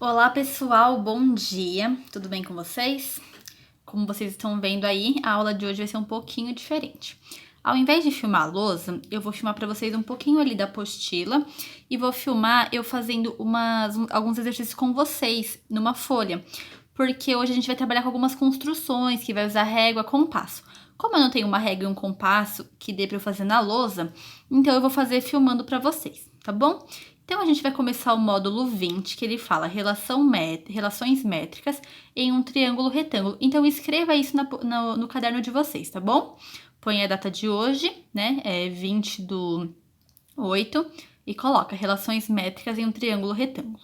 Olá pessoal, bom dia, tudo bem com vocês? Como vocês estão vendo aí, a aula de hoje vai ser um pouquinho diferente. Ao invés de filmar a lousa, eu vou filmar para vocês um pouquinho ali da apostila e vou filmar eu fazendo alguns exercícios com vocês numa folha, porque hoje a gente vai trabalhar com algumas construções que vai usar régua, compasso. Como eu não tenho uma régua e um compasso que dê para eu fazer na lousa, então eu vou fazer filmando para vocês, tá bom? Então, a gente vai começar o módulo 20, que ele fala relações métricas em um triângulo retângulo. Então, escreva isso no caderno de vocês, tá bom? Põe a data de hoje, né? 20/8, e coloca relações métricas em um triângulo retângulo.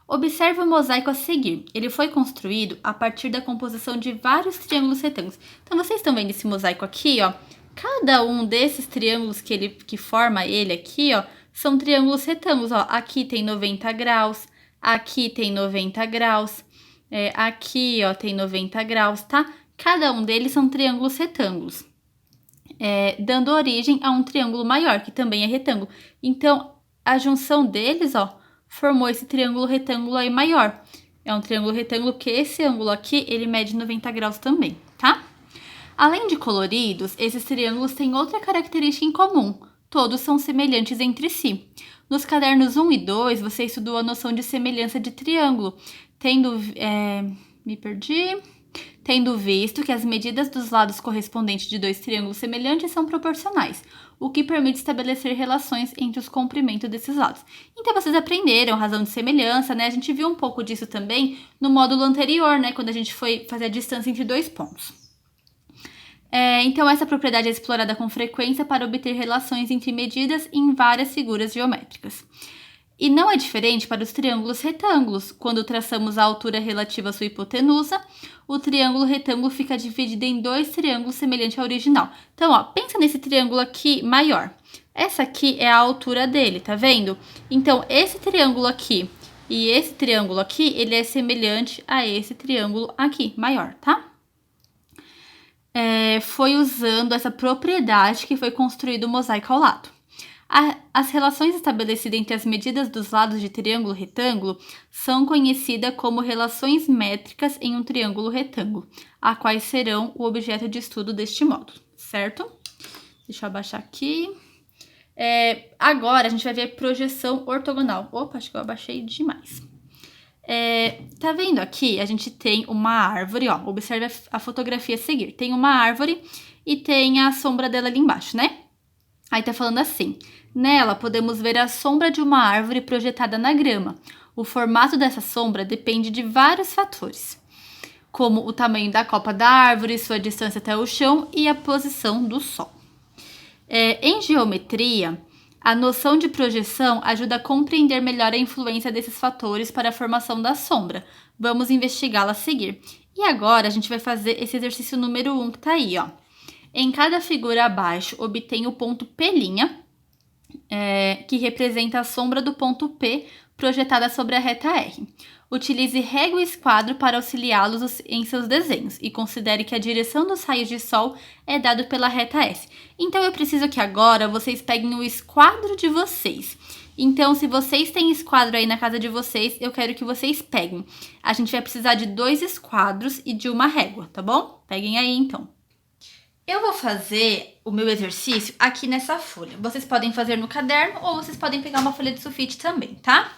Observe o mosaico a seguir. Ele foi construído a partir da composição de vários triângulos retângulos. Então, vocês estão vendo esse mosaico aqui, ó? Cada um desses triângulos que forma ele aqui, ó, são triângulos retângulos, ó. Aqui tem 90 graus, aqui tem 90 graus, aqui, ó, tem 90 graus, tá? Cada um deles são triângulos retângulos, dando origem a um triângulo maior, que também é retângulo. Então, a junção deles, ó, formou esse triângulo retângulo aí maior. É um triângulo retângulo que esse ângulo aqui, ele mede 90 graus também, tá? Além de coloridos, esses triângulos têm outra característica em comum. Todos são semelhantes entre si. Nos cadernos 1 e 2, você estudou a noção de semelhança de triângulo, tendo visto que as medidas dos lados correspondentes de dois triângulos semelhantes são proporcionais, o que permite estabelecer relações entre os comprimentos desses lados. Então, vocês aprenderam razão de semelhança, né? A gente viu um pouco disso também no módulo anterior, né? Quando a gente foi fazer a distância entre dois pontos. Então, essa propriedade é explorada com frequência para obter relações entre medidas em várias figuras geométricas. E não é diferente para os triângulos retângulos. Quando traçamos a altura relativa à sua hipotenusa, o triângulo retângulo fica dividido em dois triângulos semelhantes ao original. Então, ó, pensa nesse triângulo aqui maior. Essa aqui é a altura dele, tá vendo? Então, esse triângulo aqui e esse triângulo aqui, ele é semelhante a esse triângulo aqui, maior, tá? Foi usando essa propriedade que foi construído o mosaico ao lado. As relações estabelecidas entre as medidas dos lados de triângulo retângulo são conhecidas como relações métricas em um triângulo retângulo, a quais serão o objeto de estudo deste módulo, certo? Deixa eu abaixar aqui. Agora a gente vai ver projeção ortogonal. Opa, acho que eu abaixei demais. Tá vendo aqui? A gente tem uma árvore, ó. Observe a fotografia a seguir. Tem uma árvore e tem a sombra dela ali embaixo, né? Aí tá falando assim: nela podemos ver a sombra de uma árvore projetada na grama. O formato dessa sombra depende de vários fatores, como o tamanho da copa da árvore, sua distância até o chão e a posição do sol. Em geometria, a noção de projeção ajuda a compreender melhor a influência desses fatores para a formação da sombra. Vamos investigá-la a seguir. E agora a gente vai fazer esse exercício número 1 que tá aí, ó. Em cada figura abaixo, obtenha o ponto P', que representa a sombra do ponto P projetada sobre a reta R. Utilize régua e esquadro para auxiliá-los em seus desenhos e considere que a direção dos raios de sol é dada pela reta S. Então, eu preciso que agora vocês peguem o esquadro de vocês. Então, se vocês têm esquadro aí na casa de vocês, eu quero que vocês peguem. A gente vai precisar de 2 esquadros e de uma régua, tá bom? Peguem aí, então. Eu vou fazer o meu exercício aqui nessa folha. Vocês podem fazer no caderno ou vocês podem pegar uma folha de sulfite também, tá?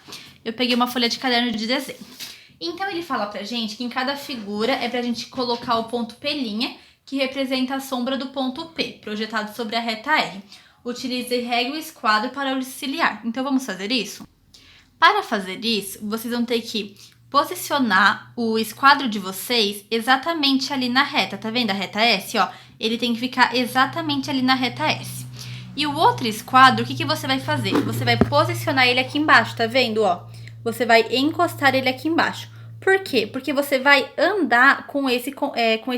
Eu peguei uma folha de caderno de desenho. Então, ele fala pra gente que em cada figura é pra gente colocar o ponto P', que representa a sombra do ponto P, projetado sobre a reta R. Utilize régua e esquadro para auxiliar. Então, vamos fazer isso? Para fazer isso, vocês vão ter que posicionar o esquadro de vocês exatamente ali na reta. Tá vendo a reta S, ó? Ele tem que ficar exatamente ali na reta S. E o outro esquadro, o que você vai fazer? Você vai posicionar ele aqui embaixo, tá vendo, ó? Você vai encostar ele aqui embaixo. Por quê? Porque você vai andar com esse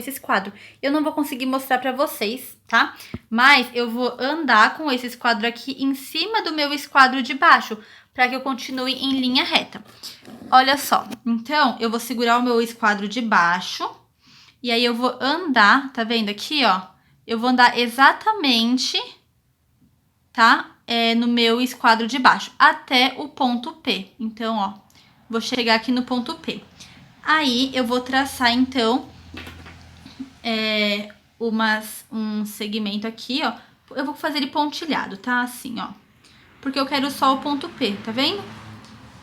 esquadro. Eu não vou conseguir mostrar pra vocês, tá? Mas eu vou andar com esse esquadro aqui em cima do meu esquadro de baixo, para que eu continue em linha reta. Olha só, então eu vou segurar o meu esquadro de baixo e aí eu vou andar, tá vendo aqui, ó? Eu vou andar exatamente, tá? No meu esquadro de baixo, até o ponto P. Então, ó, vou chegar aqui no ponto P. Aí, eu vou traçar, então, um segmento aqui, ó. Eu vou fazer ele pontilhado, tá? Assim, ó. Porque eu quero só o ponto P, tá vendo?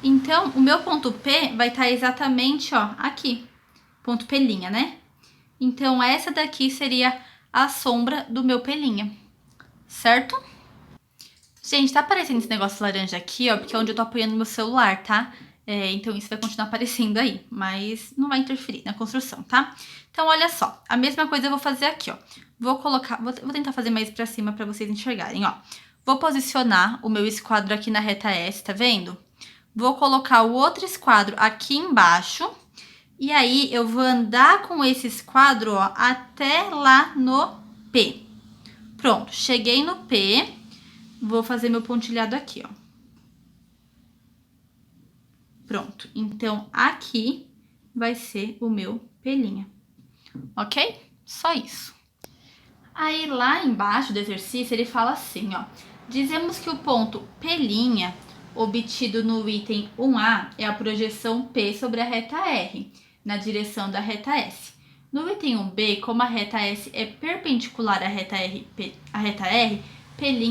Então, o meu ponto P vai estar exatamente, ó, aqui. Ponto P', né? Então, essa daqui seria a sombra do meu P', certo? Gente, tá aparecendo esse negócio laranja aqui, ó, porque é onde eu tô apoiando meu celular, tá? Então, isso vai continuar aparecendo aí, mas não vai interferir na construção, tá? Então, olha só, a mesma coisa eu vou fazer aqui, ó. Vou tentar fazer mais pra cima pra vocês enxergarem, ó. Vou posicionar o meu esquadro aqui na reta S, tá vendo? Vou colocar o outro esquadro aqui embaixo. E aí, eu vou andar com esse esquadro, ó, até lá no P. Pronto, cheguei no P. Vou fazer meu pontilhado aqui, ó. Pronto. Então, aqui vai ser o meu P'. Ok? Só isso. Aí, lá embaixo do exercício, ele fala assim, ó. Dizemos que o ponto P', obtido no item 1A, é a projeção P sobre a reta R, na direção da reta S. No item 1B, como a reta S é perpendicular à reta R, P'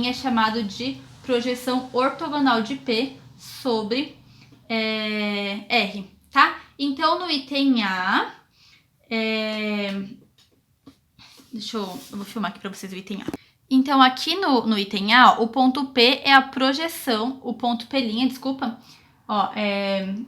é chamado de projeção ortogonal de P sobre R, tá? Então, no item A, eu vou filmar aqui para vocês o item A. Então, aqui no item A, ó, o ponto P é a projeção, o ponto P', desculpa, ó,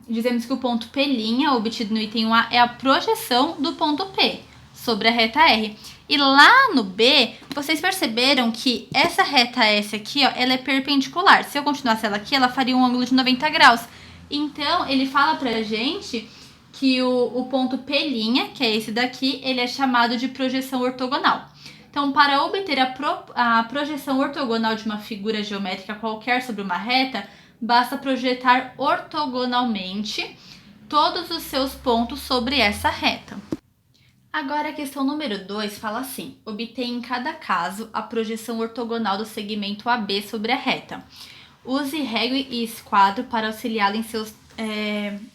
dizemos que o ponto P', obtido no item 1A, é a projeção do ponto P sobre a reta R. E lá no B, vocês perceberam que essa reta S aqui, ó, ela é perpendicular. Se eu continuasse ela aqui, ela faria um ângulo de 90 graus. Então, ele fala pra gente que o ponto P', que é esse daqui, ele é chamado de projeção ortogonal. Então, para obter a projeção ortogonal de uma figura geométrica qualquer sobre uma reta, basta projetar ortogonalmente todos os seus pontos sobre essa reta. Agora, a questão número 2 fala assim: obtém em cada caso a projeção ortogonal do segmento AB sobre a reta. Use régua e esquadro para auxiliá-lo em seus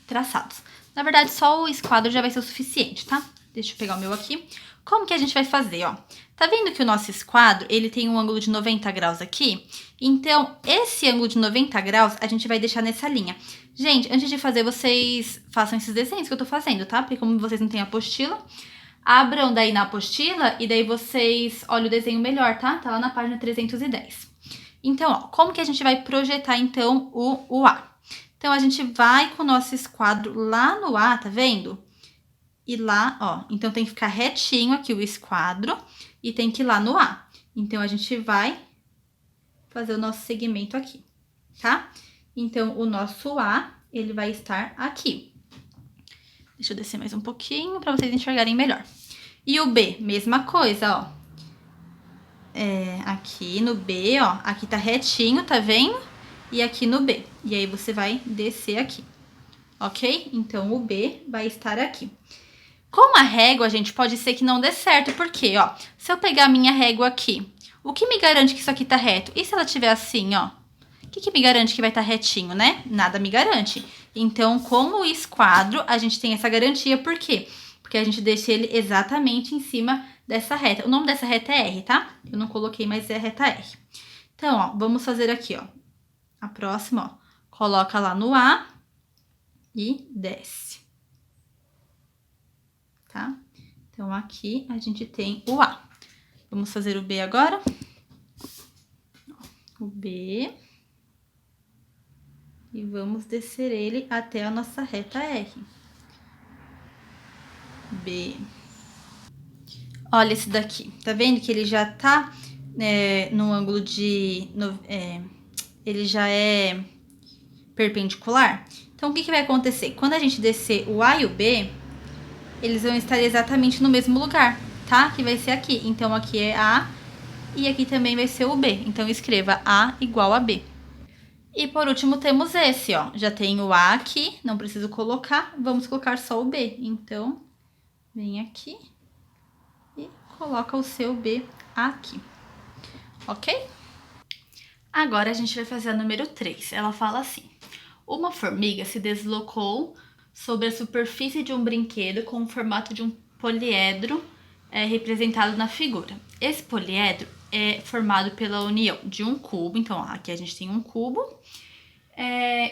traçados. Na verdade, só o esquadro já vai ser o suficiente, tá? Deixa eu pegar o meu aqui. Como que a gente vai fazer, ó? Tá vendo que o nosso esquadro, ele tem um ângulo de 90 graus aqui? Então, esse ângulo de 90 graus, a gente vai deixar nessa linha. Gente, antes de fazer, vocês façam esses desenhos que eu tô fazendo, tá? Porque como vocês não têm apostila, abram daí na apostila e daí vocês olhem o desenho melhor, tá? Tá lá na página 310. Então, ó, como que a gente vai projetar, então, o A? Então, a gente vai com o nosso esquadro lá no A, tá vendo? E lá, ó, então tem que ficar retinho aqui o esquadro e tem que ir lá no A. Então, a gente vai fazer o nosso segmento aqui, tá? Então, o nosso A, ele vai estar aqui. Deixa eu descer mais um pouquinho para vocês enxergarem melhor. E o B, mesma coisa, ó. Aqui no B, ó, aqui tá retinho, tá vendo? E aqui no B. E aí, você vai descer aqui, ok? Então, o B vai estar aqui. Com a régua, gente, pode ser que não dê certo, porque, ó, se eu pegar a minha régua aqui, o que me garante que isso aqui tá reto? E se ela tiver assim, ó? O que me garante que vai estar retinho, né? Nada me garante. Então, com o esquadro, a gente tem essa garantia, por quê? Porque a gente deixa ele exatamente em cima dessa reta. O nome dessa reta é R, tá? Eu não coloquei, mas é reta R. Então, ó, vamos fazer aqui, ó. A próxima, ó. Coloca lá no A e desce. Tá? Então, aqui a gente tem o A. Vamos fazer o B agora. O B. E vamos descer ele até a nossa reta R. B. Olha esse daqui. Tá vendo que ele já tá no ângulo de... ele já é perpendicular? Então, o que vai acontecer? Quando a gente descer o A e o B, eles vão estar exatamente no mesmo lugar, tá? Que vai ser aqui. Então, aqui é A e aqui também vai ser o B. Então, escreva A igual a B. E por último, temos esse, ó. Já tem o A aqui, não preciso colocar, vamos colocar só o B. Então, vem aqui e coloca o seu B aqui, ok? Agora, a gente vai fazer a número 3. Ela fala assim: Uma formiga se deslocou sobre a superfície de um brinquedo com o formato de um poliedro representado na figura. Esse poliedro é formado pela união de um cubo, então ó, aqui a gente tem um cubo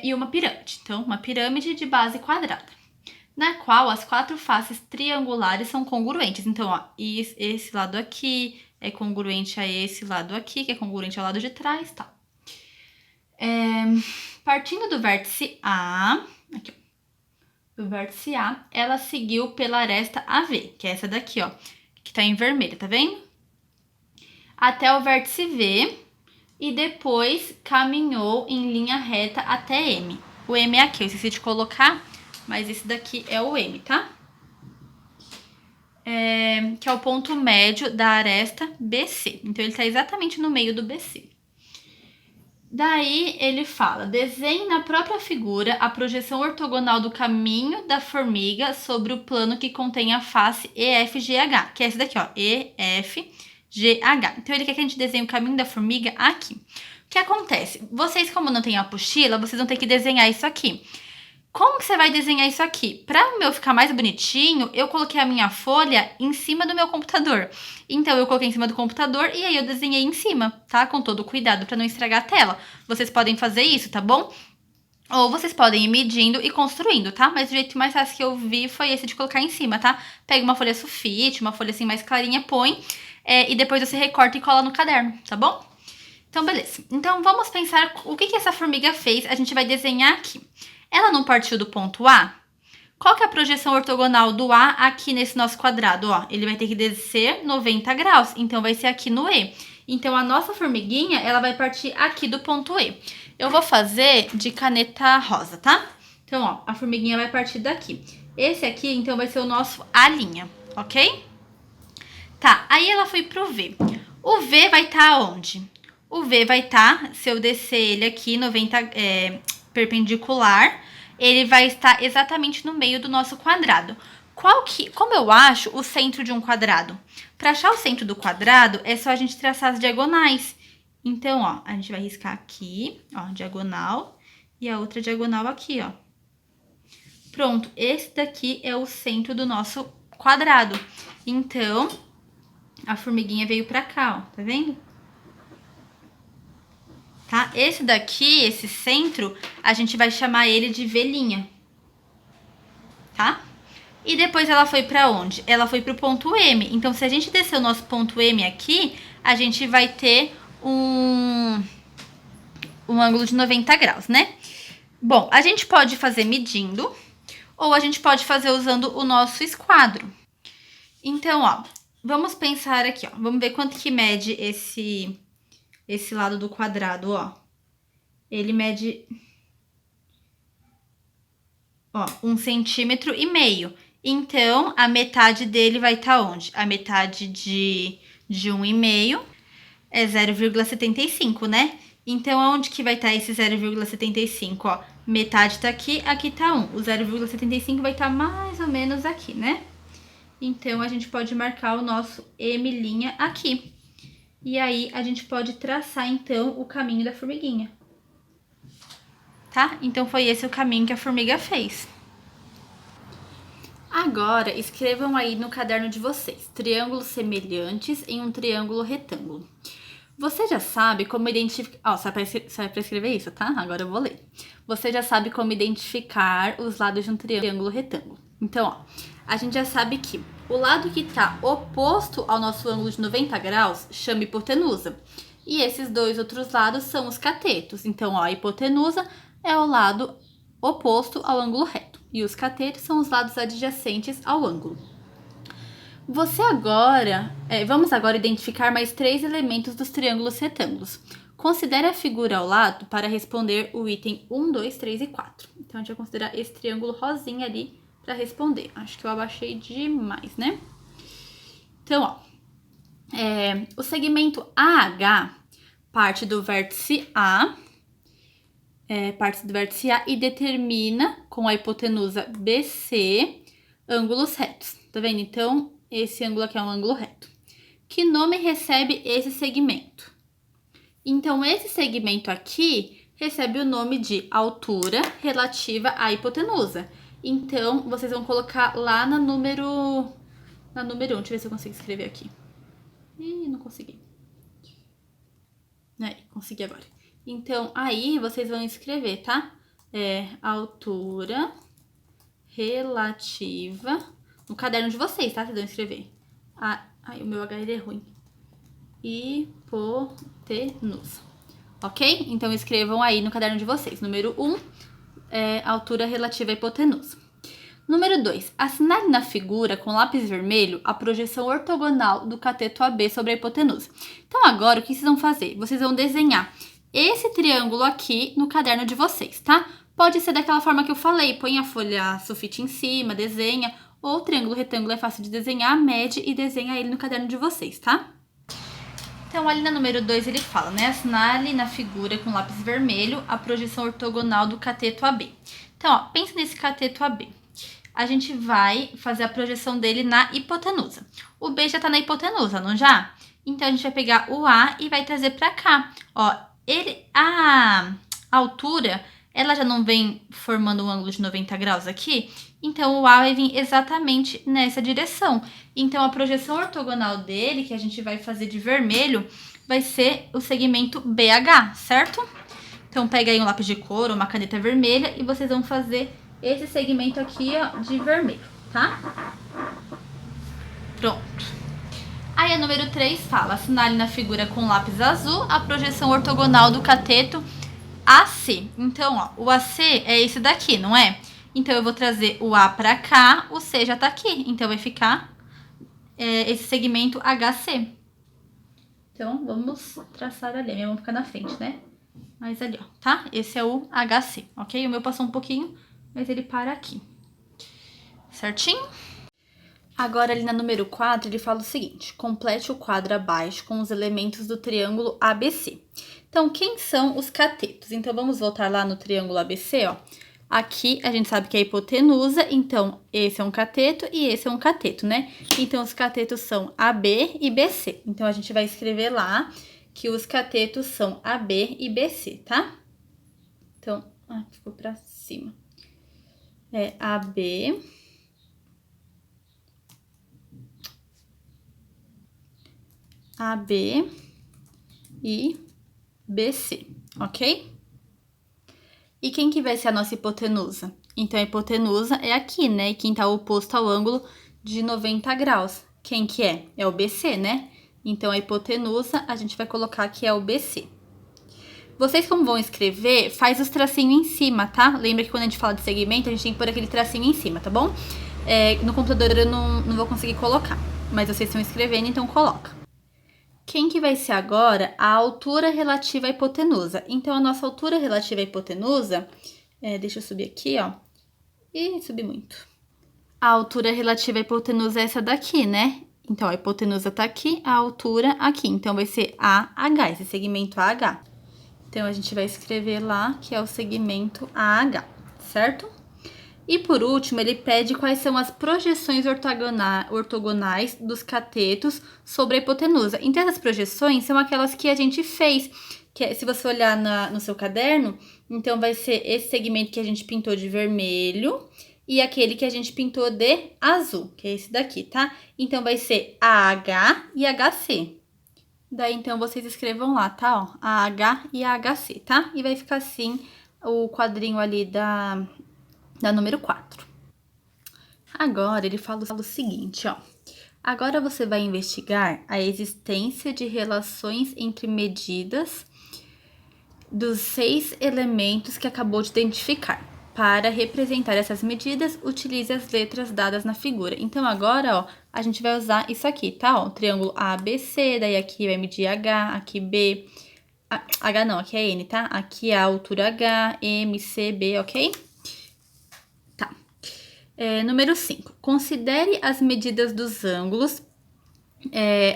e uma pirâmide. Então, uma pirâmide de base quadrada, na qual as 4 faces triangulares são congruentes. Então, ó, esse lado aqui é congruente a esse lado aqui, que é congruente ao lado de trás, tá? Partindo do vértice A, aqui, ó, do vértice A, ela seguiu pela aresta AV, que é essa daqui, ó, que tá em vermelho, tá vendo? Até o vértice V e depois caminhou em linha reta até M. O M é aqui, eu esqueci de colocar, mas esse daqui é o M, tá? Que é o ponto médio da aresta BC. Então, ele tá exatamente no meio do BC. Daí, ele fala, desenhe na própria figura a projeção ortogonal do caminho da formiga sobre o plano que contém a face EFGH, que é esse daqui, ó, EFGH. Então, ele quer que a gente desenhe o caminho da formiga aqui. O que acontece? Vocês, como não tem a apostila, vocês vão ter que desenhar isso aqui. Como que você vai desenhar isso aqui? Para o meu ficar mais bonitinho, eu coloquei a minha folha em cima do meu computador. Então, eu coloquei em cima do computador e aí eu desenhei em cima, tá? Com todo cuidado para não estragar a tela. Vocês podem fazer isso, tá bom? Ou vocês podem ir medindo e construindo, tá? Mas o jeito mais fácil que eu vi foi esse de colocar em cima, tá? Pega uma folha sulfite, uma folha assim mais clarinha, põe. E depois você recorta e cola no caderno, tá bom? Então, beleza. Então, vamos pensar o que essa formiga fez. A gente vai desenhar aqui. Ela não partiu do ponto A? Qual que é a projeção ortogonal do A aqui nesse nosso quadrado? Ó, ele vai ter que descer 90 graus, então vai ser aqui no E. Então, a nossa formiguinha, ela vai partir aqui do ponto E. Eu vou fazer de caneta rosa, tá? Então, ó, a formiguinha vai partir daqui. Esse aqui, então, vai ser o nosso A', ok? Tá, aí ela foi pro V. O V vai estar onde? O V vai estar, se eu descer ele aqui 90 perpendicular, ele vai estar exatamente no meio do nosso quadrado. Como eu acho o centro de um quadrado? Para achar o centro do quadrado, é só a gente traçar as diagonais. Então, ó, a gente vai riscar aqui, ó, diagonal, e a outra diagonal aqui, ó. Pronto, esse daqui é o centro do nosso quadrado. Então, a formiguinha veio pra cá, ó, tá vendo? Tá? Esse daqui, esse centro, a gente vai chamar ele de V', tá? E depois ela foi pra onde? Ela foi pro ponto M. Então, se a gente descer o nosso ponto M aqui, a gente vai ter um ângulo de 90 graus, né? Bom, a gente pode fazer medindo, ou a gente pode fazer usando o nosso esquadro. Então, ó, vamos pensar aqui, ó. Vamos ver quanto que mede esse lado do quadrado, ó. Ele mede, ó, 1,5 cm. Então, a metade dele vai estar onde? A metade de 1,5 é 0,75, né? Então, aonde que vai estar esse 0,75, ó? Metade tá aqui, aqui tá 1. O 0,75 vai estar mais ou menos aqui, né? Então, a gente pode marcar o nosso M' aqui. E aí, a gente pode traçar, então, o caminho da formiguinha. Tá? Então, foi esse o caminho que a formiga fez. Agora, escrevam aí no caderno de vocês, triângulos semelhantes em um triângulo retângulo. Você já sabe como identificar... Ó, sai pra escrever isso, tá? Agora eu vou ler. Você já sabe como identificar os lados de um triângulo retângulo. Então, ó, a gente já sabe que o lado que tá oposto ao nosso ângulo de 90 graus chama hipotenusa. E esses dois outros lados são os catetos. Então, ó, a hipotenusa é o lado oposto ao ângulo reto. E os catetos são os lados adjacentes ao ângulo. Vamos agora identificar mais 3 elementos dos triângulos retângulos. Considere a figura ao lado para responder o item 1, 2, 3 e 4. Então, a gente vai considerar esse triângulo rosinha ali para responder. Acho que eu abaixei demais, né? Então, ó, o segmento AH parte do vértice A, e determina com a hipotenusa BC ângulos retos. Tá vendo? Então, esse ângulo aqui é um ângulo reto. Que nome recebe esse segmento? Então, esse segmento aqui recebe o nome de altura relativa à hipotenusa. Então, vocês vão colocar lá na número 1. Deixa eu ver se eu consigo escrever aqui. Ih, não consegui. Consegui agora. Então, aí vocês vão escrever, tá? Altura relativa... No caderno de vocês, tá? Vocês vão escrever. O meu HL é ruim. Hipotenusa. Ok? Então, escrevam aí no caderno de vocês. Número 1, altura relativa à hipotenusa. Número 2, assinale na figura com lápis vermelho a projeção ortogonal do cateto AB sobre a hipotenusa. Então, agora, o que vocês vão fazer? Vocês vão desenhar esse triângulo aqui no caderno de vocês, tá? Pode ser daquela forma que eu falei, põe a folha sulfite em cima, desenha, ou triângulo retângulo é fácil de desenhar, mede e desenha ele no caderno de vocês, tá? Então, ali na número 2 ele fala, né? Assinale na figura com lápis vermelho a projeção ortogonal do cateto AB. Então, ó, pensa nesse cateto AB. A gente vai fazer a projeção dele na hipotenusa. O B já tá na hipotenusa, não já? Então, a gente vai pegar o A e vai trazer pra cá. Ó, a altura, ela já não vem formando um ângulo de 90 graus aqui? Então, o A vai vir exatamente nessa direção. Então, a projeção ortogonal dele, que a gente vai fazer de vermelho, vai ser o segmento BH, certo? Então, pega aí um lápis de cor ou uma caneta vermelha e vocês vão fazer esse segmento aqui, ó, de vermelho, tá? Pronto. Aí, a número 3 fala, assinale na figura com lápis azul a projeção ortogonal do cateto AC. Então, ó, o AC é esse daqui, não é? Então, eu vou trazer o A pra cá, o C já tá aqui. Então, vai ficar esse segmento HC. Então, vamos traçar ali. A minha mão fica na frente, né? Mas ali, ó, tá? Esse é o HC, ok? O meu passou um pouquinho, mas ele para aqui. Certinho? Agora, ali na número 4, ele fala o seguinte. Complete o quadro abaixo com os elementos do triângulo ABC. Então, quem são os catetos? Então, vamos voltar lá no triângulo ABC, ó. Aqui, a gente sabe que é a hipotenusa, então, esse é um cateto e esse é um cateto, né? Então, os catetos são AB e BC. Então, a gente vai escrever lá que os catetos são AB e BC, tá? Então, ficou pra cima. AB... AB e BC, ok? E quem que vai ser a nossa hipotenusa? Então, a hipotenusa é aqui, né? E quem tá oposto ao ângulo de 90 graus. Quem que é? É o BC, né? Então, a hipotenusa, a gente vai colocar que é o BC. Vocês, como vão escrever, faz os tracinhos em cima, tá? Lembra que quando a gente fala de segmento, a gente tem que pôr aquele tracinho em cima, tá bom? No computador eu não vou conseguir colocar, mas vocês estão escrevendo, então coloca. Quem que vai ser agora a altura relativa à hipotenusa? Então, a nossa altura relativa à hipotenusa, deixa eu subir aqui, ó. Ih, subi muito. A altura relativa à hipotenusa é essa daqui, né? Então, a hipotenusa tá aqui, a altura aqui. Então, vai ser AH, esse segmento AH. Então, a gente vai escrever lá que é o segmento AH, certo? E por último, ele pede quais são as projeções ortogonais dos catetos sobre a hipotenusa. Então, essas projeções são aquelas que a gente fez. Que se você olhar no seu caderno, então vai ser esse segmento que a gente pintou de vermelho e aquele que a gente pintou de azul, que é esse daqui, tá? Então, vai ser AH e HC. Daí, então, vocês escrevam lá, tá? Ó, AH e AHC, tá? E vai ficar assim o quadrinho ali da número 4. Agora, ele fala o seguinte, ó. Agora, você vai investigar a existência de relações entre medidas dos 6 elementos que acabou de identificar. Para representar essas medidas, utilize as letras dadas na figura. Então, agora, ó, a gente vai usar isso aqui, tá? Ó, o triângulo ABC, daí aqui vai medir H, aqui B... H não, aqui é N, tá? Aqui é a altura H, M, C, B, ok? Número 5. Considere as medidas dos ângulos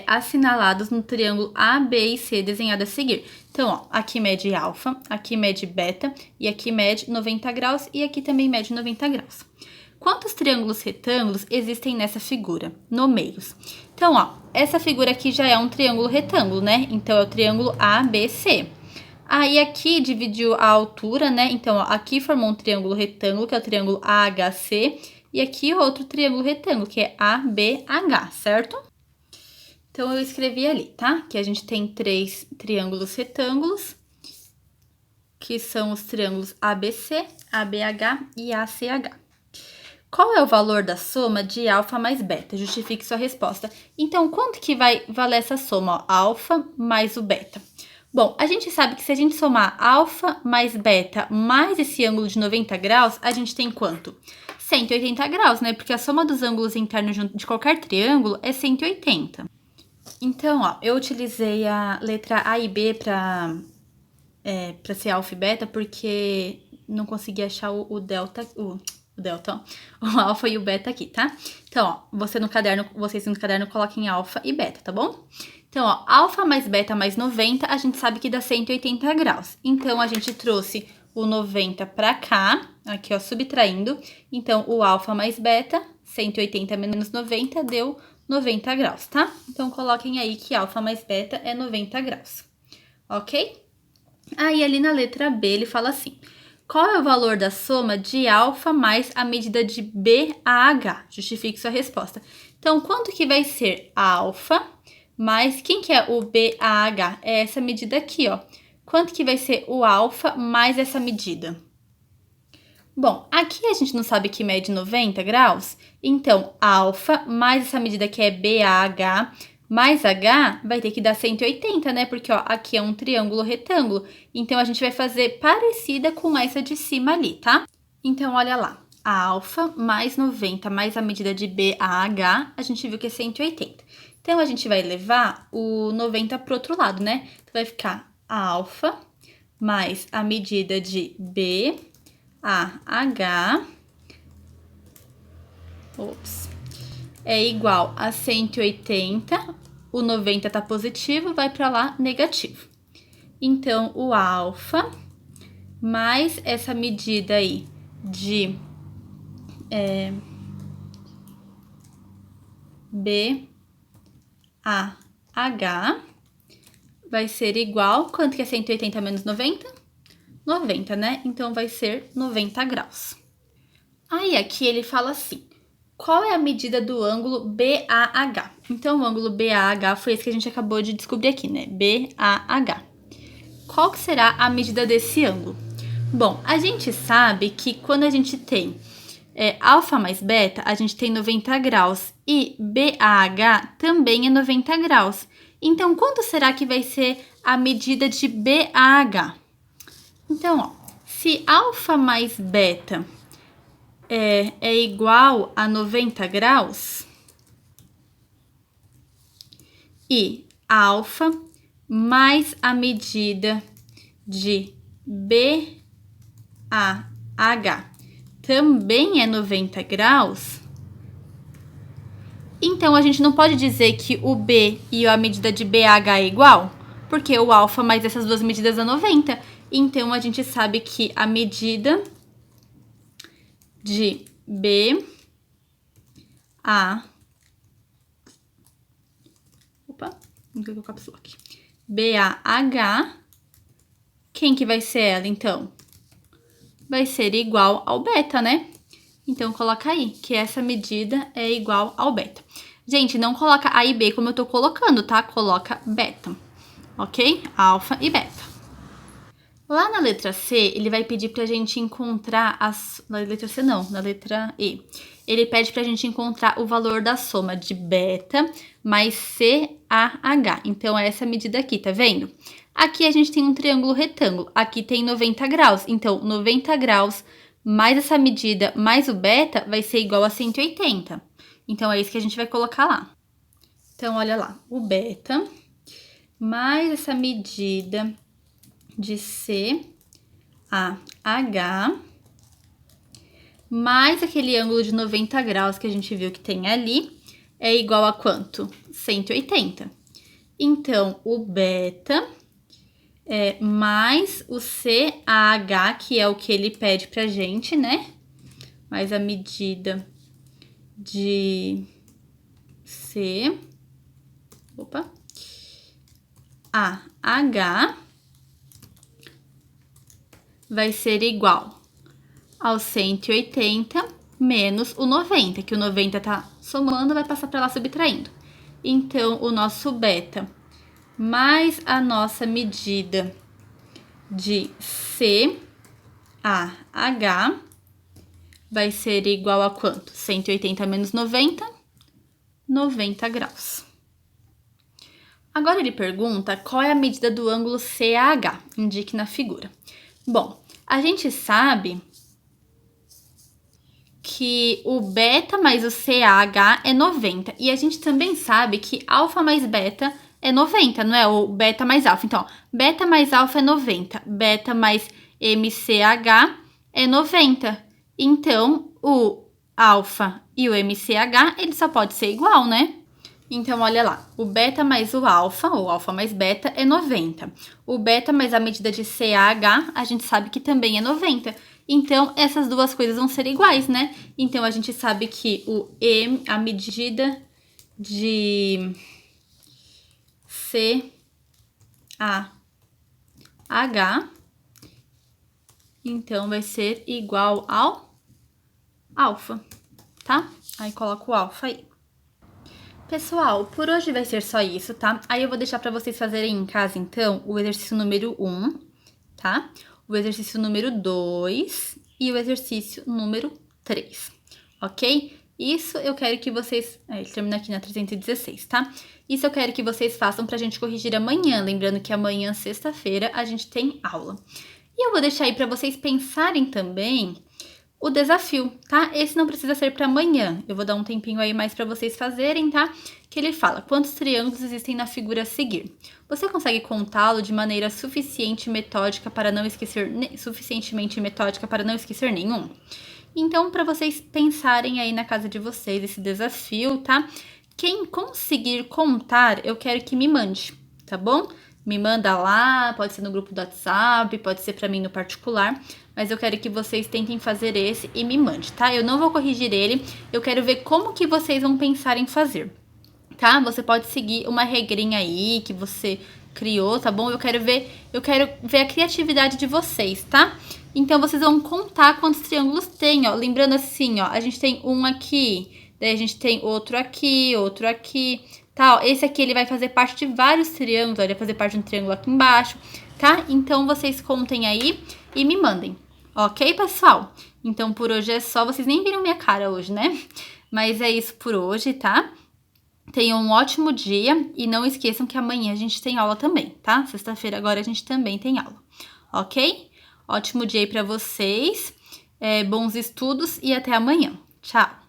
assinalados no triângulo A, B e C desenhado a seguir. Então, ó, aqui mede alfa, aqui mede beta e aqui mede 90 graus e aqui também mede 90 graus. Quantos triângulos retângulos existem nessa figura? Nomeie-os. Então, ó, essa figura aqui já é um triângulo retângulo, né? Então, é o triângulo ABC. Aí aqui dividiu a altura, né? Então, ó, aqui formou um triângulo retângulo, que é o triângulo AHC, e aqui outro triângulo retângulo, que é ABH, certo? Então, eu escrevi ali, tá? Que a gente tem 3 triângulos retângulos, que são os triângulos ABC, ABH e ACH. Qual é o valor da soma de alfa mais beta? Justifique sua resposta. Então, quanto que vai valer essa soma? Ó, alfa mais o beta. Bom, a gente sabe que se a gente somar alfa mais beta mais esse ângulo de 90 graus, a gente tem quanto? 180 graus, né? Porque a soma dos ângulos internos de qualquer triângulo é 180. Então, ó, eu utilizei a letra A e B para ser alfa e beta, porque não consegui achar o delta, o delta, ó, o alfa e o beta aqui, tá? Então, ó, vocês no caderno coloquem alfa e beta, tá bom? Então, ó, alfa mais beta mais 90, a gente sabe que dá 180 graus. Então, a gente trouxe o 90 pra cá, aqui, ó, subtraindo. Então, o alfa mais beta, 180 menos 90, deu 90 graus, tá? Então, coloquem aí que alfa mais beta é 90 graus, ok? Aí, ali na letra B, ele fala assim: qual é o valor da soma de alfa mais a medida de BAH? Justifique sua resposta. Então, quanto que vai ser alfa mais... Quem que é o BAH? É essa medida aqui, ó. Quanto que vai ser o alfa mais essa medida? Bom, aqui a gente não sabe que mede 90 graus, então alfa mais essa medida que é BAH mais H vai ter que dar 180, né? Porque, ó, aqui é um triângulo retângulo. Então, a gente vai fazer parecida com essa de cima ali, tá? Então, olha lá. A alfa mais 90 mais a medida de BAH, a gente viu que é 180. Então, a gente vai levar o 90 pro outro lado, né? Então, vai ficar a alfa mais a medida de BAH, é igual a 180, o 90 tá positivo, vai para lá negativo. Então, o alfa mais essa medida aí de BAH vai ser igual, quanto que é 180 menos 90? 90, né? Então, vai ser 90 graus. Aí, aqui ele fala assim: qual é a medida do ângulo BAH? Então, o ângulo BAH foi esse que a gente acabou de descobrir aqui, né? BAH. Qual que será a medida desse ângulo? Bom, a gente sabe que quando a gente tem alfa mais beta, a gente tem 90 graus. E BAH também é 90 graus. Então, quanto será que vai ser a medida de BAH? Então, ó, se alfa mais beta é igual a 90 graus, e alfa mais a medida de BAH também é 90 graus, então a gente não pode dizer que o B e a medida de BH é igual, porque o alfa mais essas duas medidas é 90. Então, a gente sabe que a medida de BAH, quem que vai ser ela, então? Vai ser igual ao beta, né? Então, coloca aí, que essa medida é igual ao beta. Gente, não coloca A e B como eu tô colocando, tá? Coloca beta, ok? Alfa e beta. Lá na letra C, ele vai pedir pra gente encontrar na letra C não, na letra E. Ele pede pra gente encontrar o valor da soma de beta mais CAH. Então, é essa medida aqui, tá vendo? Aqui a gente tem um triângulo retângulo, aqui tem 90 graus. Então, 90 graus mais essa medida mais o beta vai ser igual a 180. Então, é isso que a gente vai colocar lá. Então, olha lá, o beta mais essa medida de CAH mais aquele ângulo de 90 graus que a gente viu que tem ali é igual a quanto? 180. Então, o beta mais o CAH, que é o que ele pede pra gente, né? Mais a medida de AH vai ser igual ao 180 menos o 90, que o 90 tá somando, vai passar para lá subtraindo. Então, o nosso beta mais a nossa medida de CAH vai ser igual a quanto? 180 menos 90, 90 graus. Agora ele pergunta qual é a medida do ângulo CAH, indique na figura. Bom, a gente sabe que o beta mais o CAH é 90. E a gente também sabe que alfa mais beta é 90, não é? O beta mais alfa. Então, ó, beta mais alfa é 90. Beta mais MCH é 90. Então, o alfa e o MCH, ele só pode ser igual, né? Então, olha lá, o beta mais o alfa, ou alfa mais beta, é 90. O beta mais a medida de CAH, a gente sabe que também é 90. Então, essas duas coisas vão ser iguais, né? Então, a gente sabe que a medida de CAH, então, vai ser igual ao alfa, tá? Aí, coloca o alfa aí. Pessoal, por hoje vai ser só isso, tá? Aí eu vou deixar para vocês fazerem em casa, então, o exercício número 1, tá? O exercício número 2 e o exercício número 3, ok? Isso eu quero que vocês... ele termina aqui na 316, tá? Isso eu quero que vocês façam pra gente corrigir amanhã, lembrando que amanhã, sexta-feira, a gente tem aula. E eu vou deixar aí para vocês pensarem também o desafio, tá? Esse não precisa ser para amanhã. Eu vou dar um tempinho aí mais para vocês fazerem, tá? Que ele fala: quantos triângulos existem na figura a seguir? Você consegue contá-lo de maneira suficientemente metódica para não esquecer nenhum? Então, para vocês pensarem aí na casa de vocês esse desafio, tá? Quem conseguir contar, eu quero que me mande, tá bom? Me manda lá, pode ser no grupo do WhatsApp, pode ser para mim no particular, mas eu quero que vocês tentem fazer esse e me mande, tá? Eu não vou corrigir ele, eu quero ver como que vocês vão pensar em fazer, tá? Você pode seguir uma regrinha aí que você criou, tá bom? Eu quero ver a criatividade de vocês, tá? Então, vocês vão contar quantos triângulos tem, ó. Lembrando assim, ó, a gente tem um aqui, daí a gente tem outro aqui, tá? Ó, esse aqui, ele vai fazer parte de vários triângulos, ó, ele vai fazer parte de um triângulo aqui embaixo, tá? Então, vocês contem aí e me mandem, ok, pessoal? Então, por hoje é só. Vocês nem viram minha cara hoje, né? Mas é isso por hoje, tá? Tenham um ótimo dia e não esqueçam que amanhã a gente tem aula também, tá? Sexta-feira agora a gente também tem aula, ok? Ótimo dia aí pra vocês, bons estudos e até amanhã. Tchau!